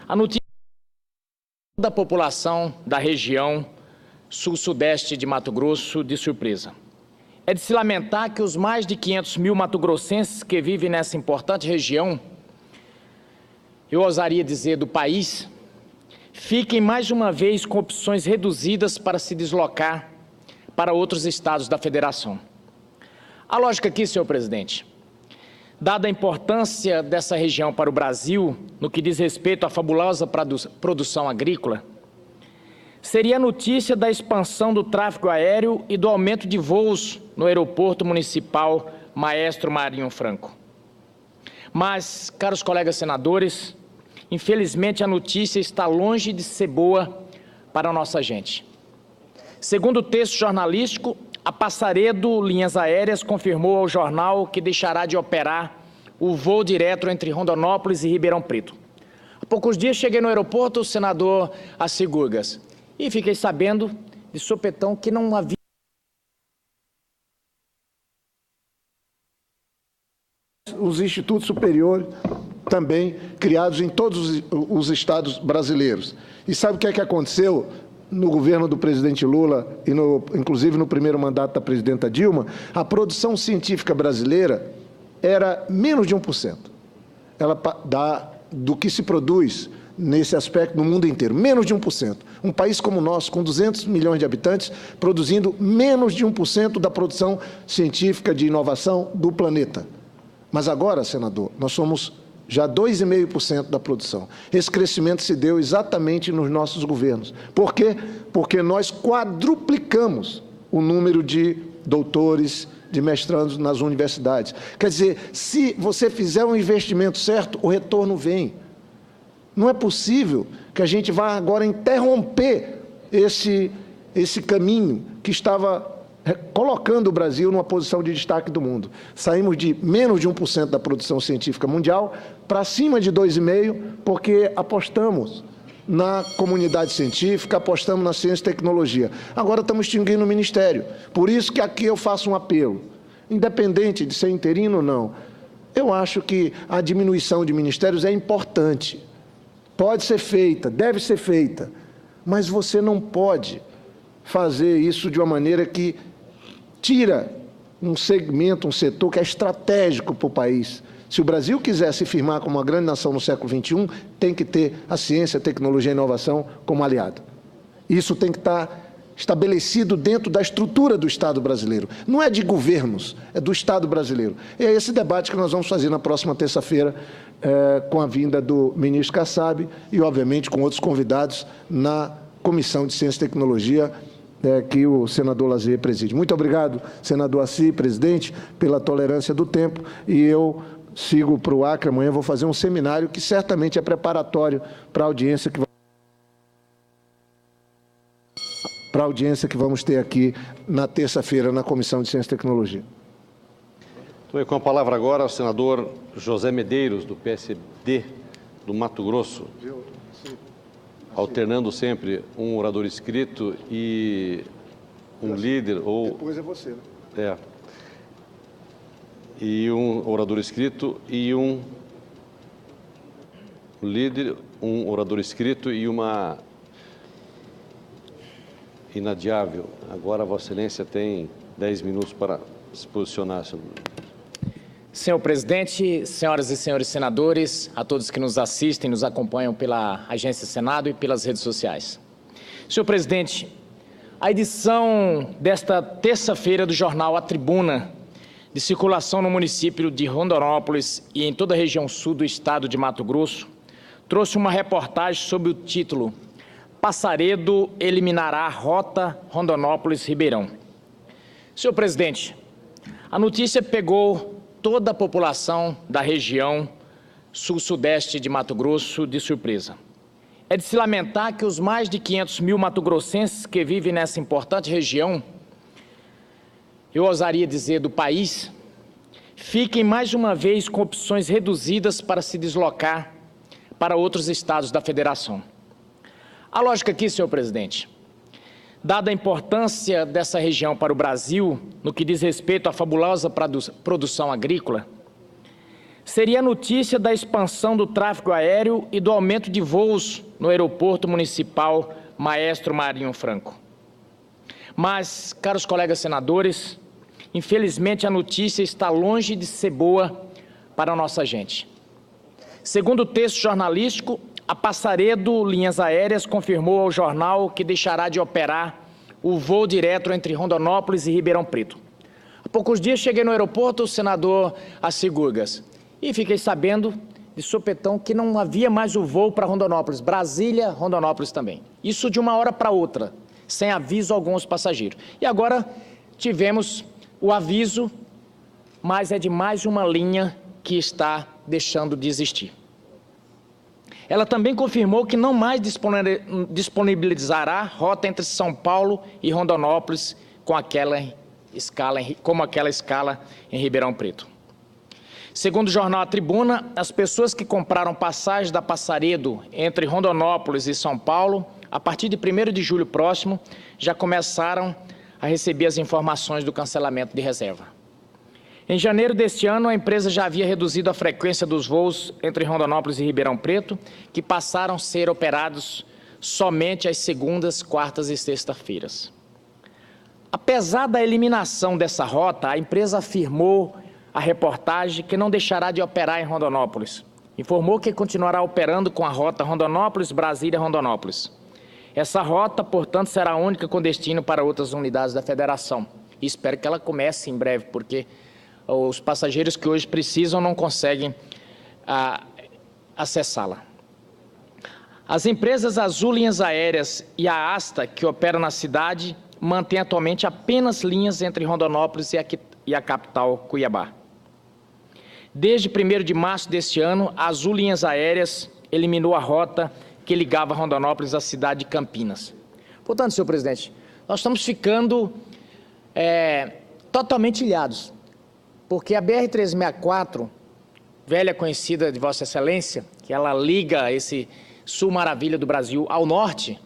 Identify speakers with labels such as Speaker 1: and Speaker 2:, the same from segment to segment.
Speaker 1: A notícia da população da região sul-sudeste de Mato Grosso de surpresa. É de se lamentar que os mais de 500 mil mato-grossenses que vivem nessa importante região, eu ousaria dizer do país, fiquem mais uma vez com opções reduzidas para se deslocar para outros estados da federação. A lógica aqui, senhor presidente, dada a importância dessa região para o Brasil, no que diz respeito à fabulosa produção agrícola, seria a notícia da expansão do tráfego aéreo e do aumento de voos no aeroporto municipal Maestro Marinho Franco. Mas, caros colegas senadores, infelizmente a notícia está longe de ser boa para a nossa gente. Segundo o texto jornalístico, a Passaredo Linhas Aéreas confirmou ao jornal que deixará de operar o voo direto entre Rondonópolis e Ribeirão Preto. Há poucos dias cheguei no aeroporto, o senador Acigurgas, e fiquei sabendo de sopetão que não havia
Speaker 2: os institutos superiores também criados em todos os estados brasileiros. E sabe o que é que aconteceu no governo do presidente Lula e, inclusive, no primeiro mandato da presidenta Dilma? A produção científica brasileira era menos de 1%. Ela do que se produz nesse aspecto no mundo inteiro, menos de 1%. Um país como o nosso, com 200 milhões de habitantes, produzindo menos de 1% da produção científica de inovação do planeta. Mas agora, senador, nós somos já 2,5% da produção. Esse crescimento se deu exatamente nos nossos governos. Por quê? Porque nós quadruplicamos o número de doutores, de mestrandos nas universidades. Quer dizer, se você fizer um investimento certo, o retorno vem. Não é possível que a gente vá agora interromper esse caminho que estava colocando o Brasil numa posição de destaque do mundo. Saímos de menos de 1% da produção científica mundial para cima de 2,5%, porque apostamos na comunidade científica, apostamos na ciência e tecnologia. Agora estamos extinguindo o Ministério. Por isso que aqui eu faço um apelo. Independente de ser interino ou não, eu acho que a diminuição de ministérios é importante. Pode ser feita, deve ser feita, mas você não pode fazer isso de uma maneira que tira um segmento, um setor que é estratégico para o país. Se o Brasil quiser se firmar como uma grande nação no século XXI, tem que ter a ciência, a tecnologia e a inovação como aliado. Isso tem que estar estabelecido dentro da estrutura do Estado brasileiro. Não é de governos, é do Estado brasileiro. E é esse debate que nós vamos fazer na próxima terça-feira, com a vinda do ministro Kassab e, obviamente, com outros convidados na Comissão de Ciência e Tecnologia, que o senador Lazier preside. Muito obrigado, senador Assi, presidente, pela tolerância do tempo, e eu sigo para o Acre. Amanhã vou fazer um seminário que certamente é preparatório para a audiência que vamos ter aqui na terça-feira na Comissão de Ciência e Tecnologia.
Speaker 3: Então, com a palavra agora o senador José Medeiros, do PSD do Mato Grosso, alternando sempre um orador escrito e um líder ou...
Speaker 2: Depois é você, né?
Speaker 3: É. E um orador escrito e um líder, um orador escrito e uma inadiável. Agora, Vossa Excelência tem 10 minutos para se posicionar, senhor.
Speaker 1: Senhor presidente, senhoras e senhores senadores, a todos que nos assistem, nos acompanham pela Agência Senado e pelas redes sociais. Senhor presidente, a edição desta terça-feira do jornal A Tribuna, de circulação no município de Rondonópolis e em toda a região sul do estado de Mato Grosso, trouxe uma reportagem sob o título Passaredo eliminará a rota Rondonópolis-Ribeirão. Senhor presidente, a notícia pegou toda a população da região sul-sudeste de Mato Grosso de surpresa. É de se lamentar que os mais de 500 mil mato-grossenses que vivem nessa importante região, eu ousaria dizer do país, fiquem mais uma vez com opções reduzidas para se deslocar para outros estados da federação. A lógica aqui, senhor presidente, dada a importância dessa região para o Brasil, no que diz respeito à fabulosa produção agrícola, seria a notícia da expansão do tráfego aéreo e do aumento de voos no aeroporto municipal Maestro Marinho Franco. Mas, caros colegas senadores, infelizmente a notícia está longe de ser boa para a nossa gente. Segundo o texto jornalístico, a Passaredo Linhas Aéreas confirmou ao jornal que deixará de operar o voo direto entre Rondonópolis e Ribeirão Preto. Há poucos dias cheguei no aeroporto, o senador Assigurgas, e fiquei sabendo de sopetão que não havia mais o voo para Rondonópolis, Brasília, Rondonópolis também. Isso de uma hora para outra, sem aviso algum aos passageiros. E agora tivemos o aviso, mas é de mais uma linha que está deixando de existir. Ela também confirmou que não mais disponibilizará rota entre São Paulo e Rondonópolis como aquela escala em Ribeirão Preto. Segundo o jornal A Tribuna, as pessoas que compraram passagem da Passaredo entre Rondonópolis e São Paulo, a partir de 1º de julho próximo, já começaram a receber as informações do cancelamento de reserva. Em janeiro deste ano, a empresa já havia reduzido a frequência dos voos entre Rondonópolis e Ribeirão Preto, que passaram a ser operados somente às segundas, quartas e sextas-feiras. Apesar da eliminação dessa rota, a empresa afirmou à reportagem que não deixará de operar em Rondonópolis. Informou que continuará operando com a rota Rondonópolis-Brasília-Rondonópolis. Essa rota, portanto, será a única com destino para outras unidades da federação. E espero que ela comece em breve, porque os passageiros que hoje precisam não conseguem acessá-la. As empresas Azul Linhas Aéreas e a Asta, que operam na cidade, mantêm atualmente apenas linhas entre Rondonópolis e a capital, Cuiabá. Desde 1º de março deste ano, a Azul Linhas Aéreas eliminou a rota que ligava Rondonópolis à cidade de Campinas. Portanto, senhor presidente, nós estamos ficando totalmente ilhados, porque a BR-364, velha conhecida de Vossa Excelência, que ela liga esse sul maravilha do Brasil ao norte,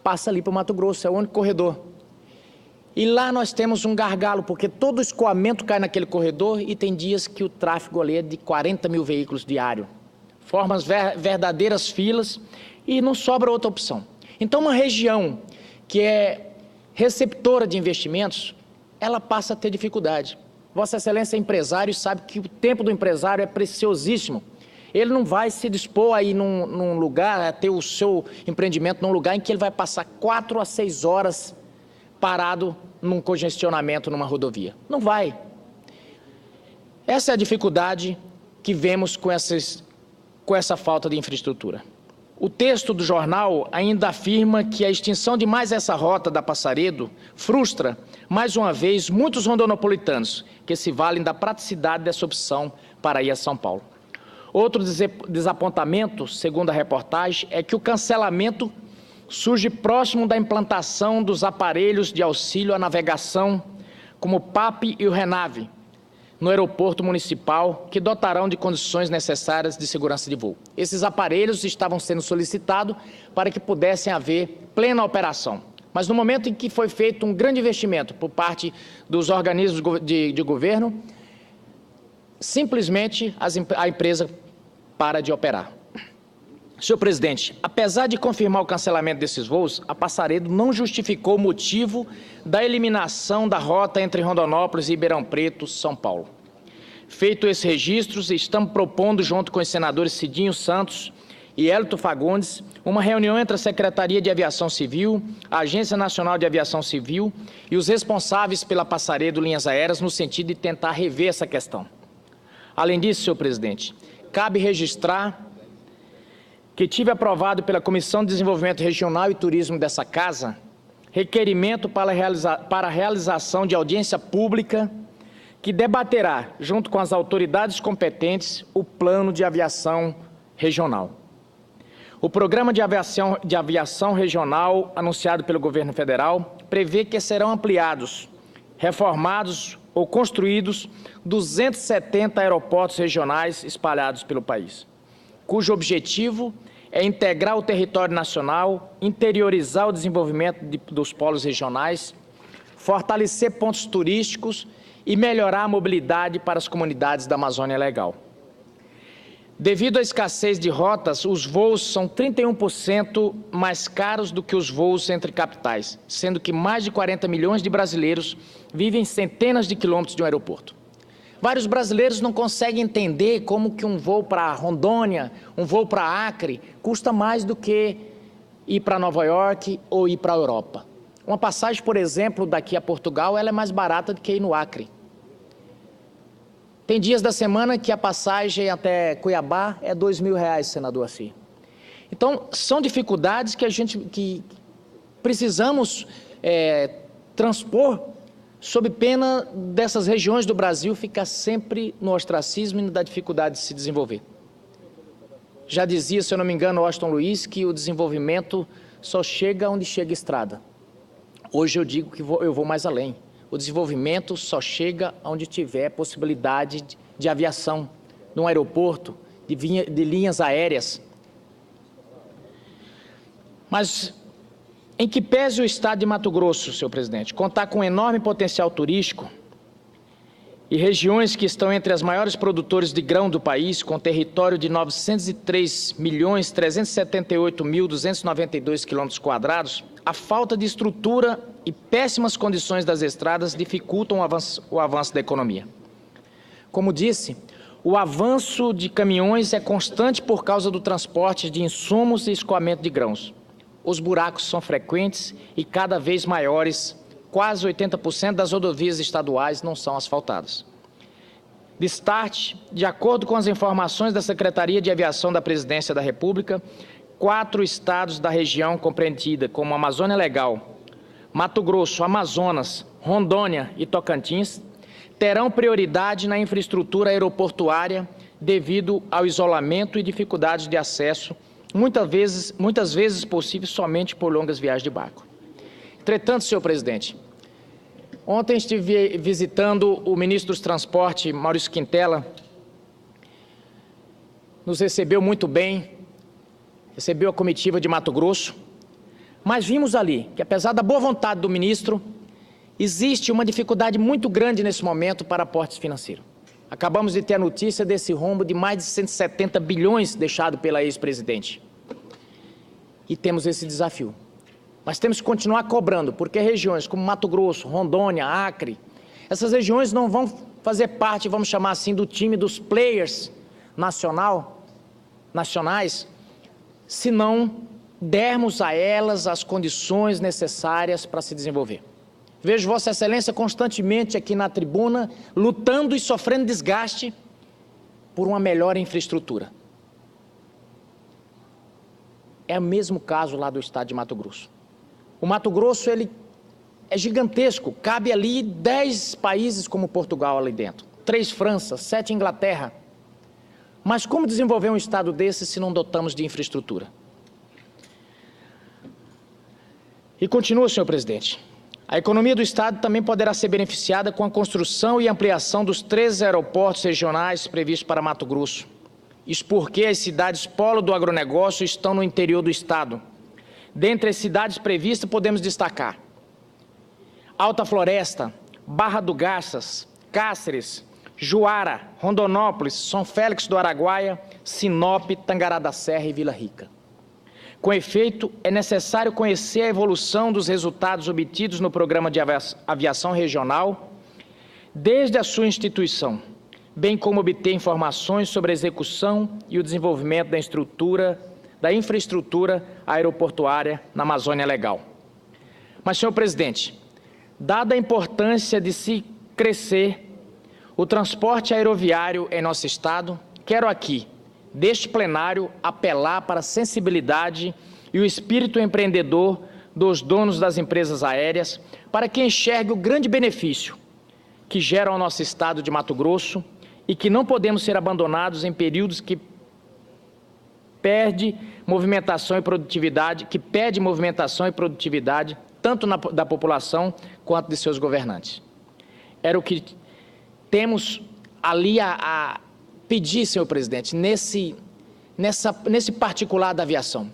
Speaker 1: passa ali para o Mato Grosso, é o único corredor. E lá nós temos um gargalo, porque todo o escoamento cai naquele corredor e tem dias que o tráfego ali é de 40 mil veículos diário. Formam verdadeiras filas e não sobra outra opção. Então, uma região que é receptora de investimentos, ela passa a ter dificuldade. Vossa Excelência é empresário e sabe que o tempo do empresário é preciosíssimo. Ele não vai se dispor a ir num lugar, a ter o seu empreendimento num lugar em que ele vai passar 4 a 6 horas parado num congestionamento numa rodovia. Não vai. Essa é a dificuldade que vemos com essa falta de infraestrutura. O texto do jornal ainda afirma que a extinção de mais essa rota da Passaredo frustra, mais uma vez, muitos rondonopolitanos que se valem da praticidade dessa opção para ir a São Paulo. Outro desapontamento, segundo a reportagem, é que o cancelamento surge próximo da implantação dos aparelhos de auxílio à navegação, como o PAP e o RENAVE, no aeroporto municipal, que dotarão de condições necessárias de segurança de voo. Esses aparelhos estavam sendo solicitados para que pudessem haver plena operação. Mas no momento em que foi feito um grande investimento por parte dos organismos de governo, simplesmente a empresa para de operar. Senhor presidente, apesar de confirmar o cancelamento desses voos, a Passaredo não justificou o motivo da eliminação da rota entre Rondonópolis e Ribeirão Preto, São Paulo. Feito esses registros, estamos propondo, junto com os senadores Cidinho Santos e Hélito Fagundes, uma reunião entre a Secretaria de Aviação Civil, a Agência Nacional de Aviação Civil e os responsáveis pela Passaredo Linhas Aéreas, no sentido de tentar rever essa questão. Além disso, senhor presidente, cabe registrar que tive aprovado pela Comissão de Desenvolvimento Regional e Turismo dessa Casa requerimento para a realização de audiência pública que debaterá, junto com as autoridades competentes, o plano de aviação regional. O programa de aviação regional anunciado pelo governo federal prevê que serão ampliados, reformados ou construídos 270 aeroportos regionais espalhados pelo país, cujo objetivo é integrar o território nacional, interiorizar o desenvolvimento dos polos regionais, fortalecer pontos turísticos e melhorar a mobilidade para as comunidades da Amazônia Legal. Devido à escassez de rotas, os voos são 31% mais caros do que os voos entre capitais, sendo que mais de 40 milhões de brasileiros vivem centenas de quilômetros de um aeroporto. Vários brasileiros não conseguem entender como que um voo para Rondônia, um voo para Acre, custa mais do que ir para Nova York ou ir para a Europa. Uma passagem, por exemplo, daqui a Portugal, ela é mais barata do que ir no Acre. Tem dias da semana que a passagem até Cuiabá é R$2.000, senador Assi. Então, são dificuldades que precisamos transpor, sob pena dessas regiões do Brasil ficar sempre no ostracismo e na dificuldade de se desenvolver. Já dizia, se eu não me engano, Washington Luiz, que o desenvolvimento só chega onde chega a estrada. Hoje eu digo que eu vou mais além. O desenvolvimento só chega onde tiver possibilidade de aviação, de um aeroporto, de linhas aéreas. Mas, em que pese o estado de Mato Grosso, senhor presidente, contar com um enorme potencial turístico e regiões que estão entre as maiores produtores de grão do país, com território de 903.378.292 km², a falta de estrutura e péssimas condições das estradas dificultam o avanço da economia. Como disse, o avanço de caminhões é constante por causa do transporte de insumos e escoamento de grãos. Os buracos são frequentes e cada vez maiores, quase 80% das rodovias estaduais não são asfaltadas. Destaque, de acordo com as informações da Secretaria de Aviação da Presidência da República, 4 estados da região compreendida como Amazônia Legal, Mato Grosso, Amazonas, Rondônia e Tocantins terão prioridade na infraestrutura aeroportuária devido ao isolamento e dificuldades de acesso, muitas vezes possíveis somente por longas viagens de barco. Entretanto, senhor presidente, ontem estive visitando o ministro dos Transportes, Maurício Quintela, nos recebeu muito bem, recebeu a comitiva de Mato Grosso, mas vimos ali que, apesar da boa vontade do ministro, existe uma dificuldade muito grande nesse momento para aportes financeiros. Acabamos de ter a notícia desse rombo de mais de 170 bilhões deixado pela ex-presidente. E temos esse desafio. Mas temos que continuar cobrando, porque regiões como Mato Grosso, Rondônia, Acre, essas regiões não vão fazer parte, vamos chamar assim, do time dos players nacionais, se não dermos a elas as condições necessárias para se desenvolver. Vejo Vossa Excelência constantemente aqui na tribuna, lutando e sofrendo desgaste por uma melhor infraestrutura. É o mesmo caso lá do estado de Mato Grosso. O Mato Grosso, ele é gigantesco, cabe ali 10 países como Portugal ali dentro, 3 França, 7 Inglaterra. Mas como desenvolver um estado desse se não dotamos de infraestrutura? E continua, senhor presidente. A economia do estado também poderá ser beneficiada com a construção e ampliação dos 13 aeroportos regionais previstos para Mato Grosso. Isso porque as cidades polo do agronegócio estão no interior do estado. Dentre as cidades previstas, podemos destacar Alta Floresta, Barra do Garças, Cáceres, Juara, Rondonópolis, São Félix do Araguaia, Sinop, Tangará da Serra e Vila Rica. Com efeito, é necessário conhecer a evolução dos resultados obtidos no Programa de Aviação Regional desde a sua instituição, bem como obter informações sobre a execução e o desenvolvimento da infraestrutura aeroportuária na Amazônia Legal. Mas, senhor presidente, dada a importância de se crescer o transporte aeroviário em nosso estado, quero aqui, deste plenário, apelar para a sensibilidade e o espírito empreendedor dos donos das empresas aéreas, para que enxergue o grande benefício que gera ao nosso estado de Mato Grosso e que não podemos ser abandonados em períodos que pede movimentação e produtividade, tanto da população quanto de seus governantes. Era o que temos ali a pedir, senhor presidente, nesse particular da aviação.